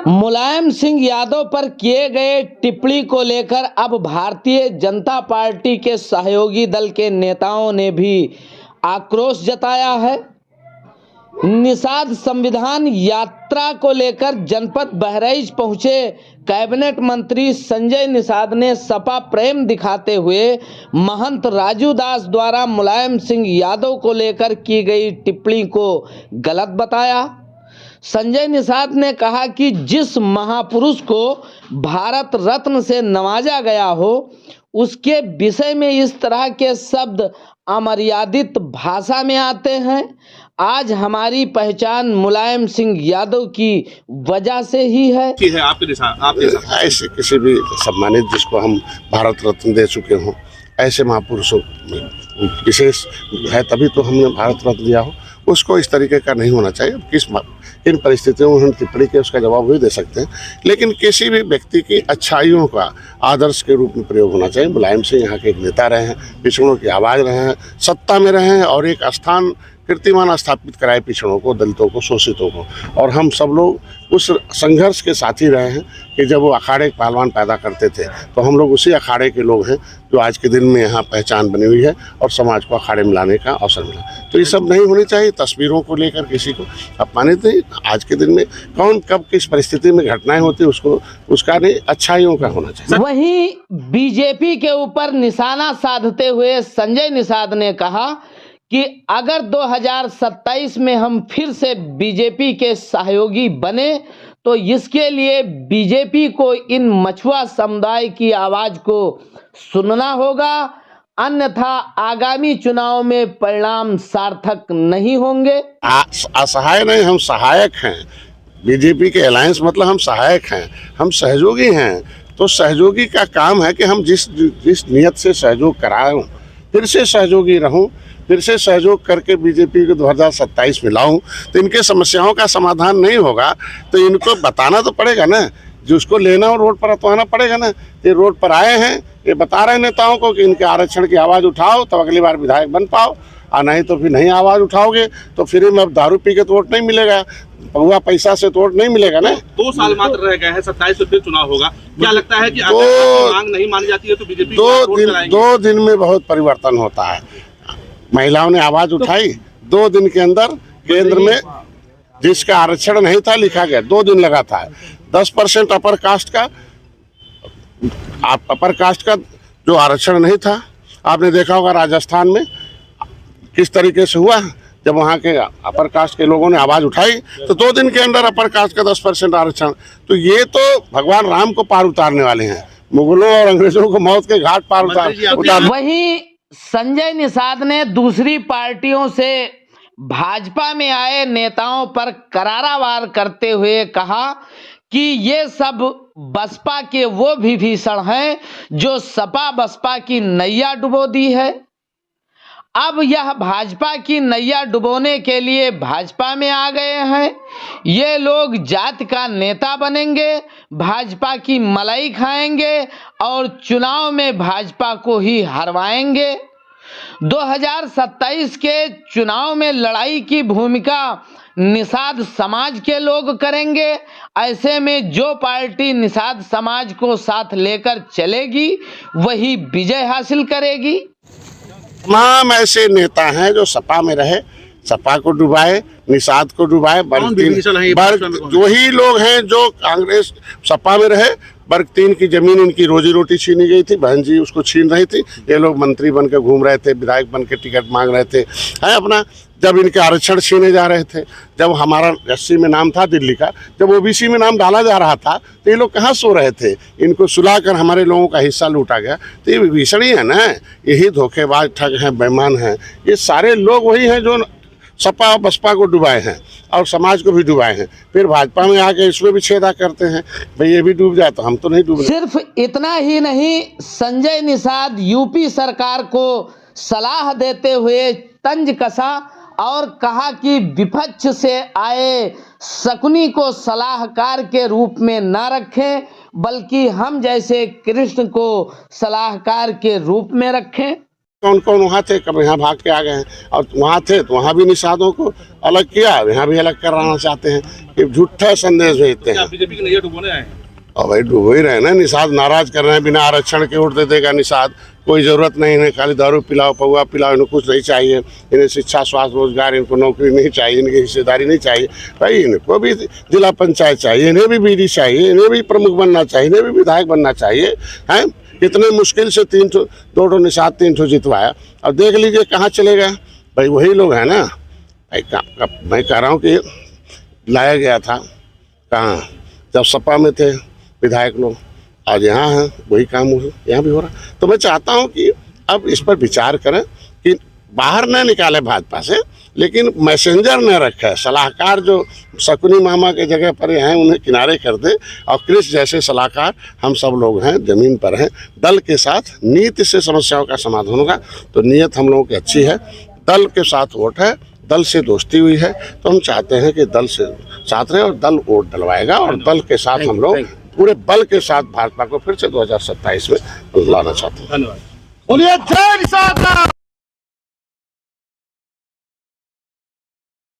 मुलायम सिंह यादव पर किए गए टिप्पणी को लेकर अब भारतीय जनता पार्टी के सहयोगी दल के नेताओं ने भी आक्रोश जताया है। निषाद संविधान यात्रा को लेकर जनपद बहराइच पहुंचे कैबिनेट मंत्री संजय निषाद ने सपा प्रेम दिखाते हुए महंत राजू दास द्वारा मुलायम सिंह यादव को लेकर की गई टिप्पणी को गलत बताया। संजय निषाद ने कहा कि जिस महापुरुष को भारत रत्न से नवाजा गया हो उसके विषय में इस तरह के शब्द अमर्यादित भाषा में आते हैं। आज हमारी पहचान मुलायम सिंह यादव की वजह से ही है। ऐसे किसी भी सम्मानित जिसको हम भारत रत्न दे चुके हों, ऐसे महापुरुषों में विशेष है तभी तो हमने भारत रत्न दिया हो, उसको इस तरीके का नहीं होना चाहिए। इन परिस्थितियों में उन्होंने टिप्पणी की उसका जवाब भी दे सकते हैं, लेकिन किसी भी व्यक्ति की अच्छाइयों का आदर्श के रूप में प्रयोग होना चाहिए। मुलायम सिंह यहाँ के एक नेता रहे हैं, पिछड़ों की आवाज़ रहे हैं, सत्ता में रहे हैं और एक स्थान कीर्तिमान स्थापित कराए पिछड़ों को, दलितों को, शोषितों को। और हम सब लोग उस संघर्ष के साथी रहे हैं कि जब वो अखाड़े पहलवान पैदा करते थे तो हम लोग उसी अखाड़े के लोग हैं जो आज के दिन में यहाँ पहचान बनी हुई है और समाज को अखाड़े में लाने का अवसर मिला। तो ये सब नहीं होनी चाहिए। तस्वीरों को लेकर किसी को अपमानित नहीं। आज के दिन में कौन कब किस परिस्थिति में घटनाएं होती है उसको उसका नहीं, अच्छाइयों का होना चाहिए। वहीं बीजेपी के ऊपर निशाना साधते हुए संजय निषाद ने कहा कि अगर 2027 में हम फिर से बीजेपी के सहयोगी बने तो इसके लिए बीजेपी को इन मछुआ समुदाय की आवाज को सुनना होगा, अन्यथा आगामी चुनाव में परिणाम सार्थक नहीं होंगे। असहाय नहीं, हम सहायक हैं। बीजेपी के अलायंस मतलब हम सहायक हैं, हम सहयोगी हैं। तो सहयोगी का काम है कि हम जिस नियत से सहयोग कराऊं फिर से सहयोगी रहूं, फिर से सहयोग करके बीजेपी को 2027 में लाऊं। तो इनके समस्याओं का समाधान नहीं होगा तो इनको बताना तो पड़ेगा ना, जिसको लेना और रोड पर उतरवाना पड़ेगा ना। ये रोड पर आए हैं, ये बता रहे नेताओं को कि इनके आरक्षण की आवाज़ उठाओ तब अगली बार विधायक बन पाओ, और नहीं तो फिर नहीं आवाज़ उठाओगे तो फिर में अब दारू पी के तो वोट नहीं मिलेगा, पहुआ पैसा से तो वोट नहीं मिलेगा ना। 2 साल मात्र रह गए हैं, 27 में फिर चुनाव होगा। क्या लगता है कि अगर मांग नहीं मानी जाती है तो बीजेपी 2 दिन में बहुत परिवर्तन होता है। महिलाओं ने आवाज उठाई, 2 दिन के अंदर केंद्र में जिसका आरक्षण नहीं था लिखा गया, 2 दिन लगा था। 10% अपर कास्ट का जो आरक्षण नहीं था, आपने देखा होगा राजस्थान में किस तरीके से हुआ। जब वहाँ के अपर कास्ट के लोगों ने आवाज उठाई तो 2 दिन के अंदर अपर कास्ट का 10% आरक्षण। तो ये तो भगवान राम को पार उतारने वाले हैं, मुगलों और अंग्रेजों को मौत के घाट पार उतार। वहीं संजय निषाद ने दूसरी पार्टियों से भाजपा में आए नेताओं पर करारा वार करते हुए कहा कि ये सब बसपा के वो विभीषण हैं जो सपा बसपा की नैया डुबो दी है। अब यह भाजपा की नैया डुबोने के लिए भाजपा में आ गए हैं। ये लोग जाति का नेता बनेंगे, भाजपा की मलाई खाएंगे और चुनाव में भाजपा को ही हरवाएंगे। 2027 के चुनाव में लड़ाई की भूमिका निषाद समाज के लोग करेंगे। ऐसे में जो पार्टी निषाद समाज को साथ लेकर चलेगी वही विजय हासिल करेगी। तमाम ऐसे नेता हैं जो सपा में रहे, सपा को डुबाए, निषाद को डुबाए। वही लोग हैं जो कांग्रेस सपा में रहे, वर्ग 3 की जमीन इनकी रोजी रोटी छीनी गई थी, बहन जी उसको छीन रही थी। ये लोग मंत्री बन के घूम रहे थे, विधायक बन के टिकट मांग रहे थे, है अपना। जब इनके आरक्षण छीने जा रहे थे, जब हमारा एससी में नाम था दिल्ली का, जब ओबीसी में नाम डाला जा रहा था तो ये लोग कहाँ सो रहे थे। इनको सुलाकर हमारे लोगों का हिस्सा लूटा गया। तो ये विभीषण ही है ना, यही धोखेबाज ठग हैं, बेईमान हैं। ये सारे लोग वही हैं जो सपा और बसपा को डुबाए हैं और समाज को भी डुबाए हैं। फिर भाजपा में आके इसमें भी छेदा करते हैं, भाई ये भी डूब जाए तो हम तो नहीं डूब। सिर्फ इतना ही नहीं, संजय निषाद यूपी सरकार को सलाह देते हुए तंज कसा और कहा कि विपक्ष से आए शकुनी को सलाहकार के रूप में न रखें, बल्कि हम जैसे कृष्ण को सलाहकार के रूप में रखें। कौन कौन वहाँ थे, कब यहाँ भाग के आ गए हैं, और वहाँ थे तो वहाँ भी निषादों को अलग किया, यहाँ भी अलग कराना चाहते हैं। ये झूठा संदेश भेजते हैं। बीजेपी की नैया डुबोने आए हैं। और भाई डूबो ही रहे ना, निषाद नाराज कर रहे हैं, बिना आरक्षण के वोट दे देगा निषाद, कोई ज़रूरत नहीं है, खाली दारू पिलाओ पौवा पिलाओ, इन्हें कुछ नहीं चाहिए, इन्हें शिक्षा स्वास्थ्य रोजगार, इनको नौकरी नहीं चाहिए, इनकी हिस्सेदारी नहीं चाहिए। भाई इनको भी जिला पंचायत चाहिए, इन्हें भी बीडी चाहिए, इन्हें भी प्रमुख बनना चाहिए, इन्हें भी विधायक बनना चाहिए। हैं इतने मुश्किल से 2 निषाद 3 जितवाया, अब देख लीजिए कहाँ चले गए। भाई वही लोग हैं ना। मैं कह रहा हूँ कि लाया गया था कहाँ, जब सपा में थे विधायक लोग, आज यहाँ हैं, वही काम यहाँ भी हो रहा। तो मैं चाहता हूँ कि अब इस पर विचार करें कि बाहर न निकाले भाजपा से, लेकिन मैसेंजर न रखे, सलाहकार जो शकुनी मामा के जगह पर हैं उन्हें किनारे कर दें, और क्रिश जैसे सलाहकार हम सब लोग हैं, ज़मीन पर हैं, दल के साथ नीति से समस्याओं का समाधान होगा। तो नीयत हम लोगों की अच्छी है, दल के साथ वोट है, दल से दोस्ती हुई है, तो हम चाहते हैं कि दल से साथ रहे और दल वोट डलवाएगा, और दल के साथ हम लोग पूरे बल के साथ भाजपा को फिर से 2027 में लाना चाहते हैं। धन्यवाद। बोलिए जय निषाद।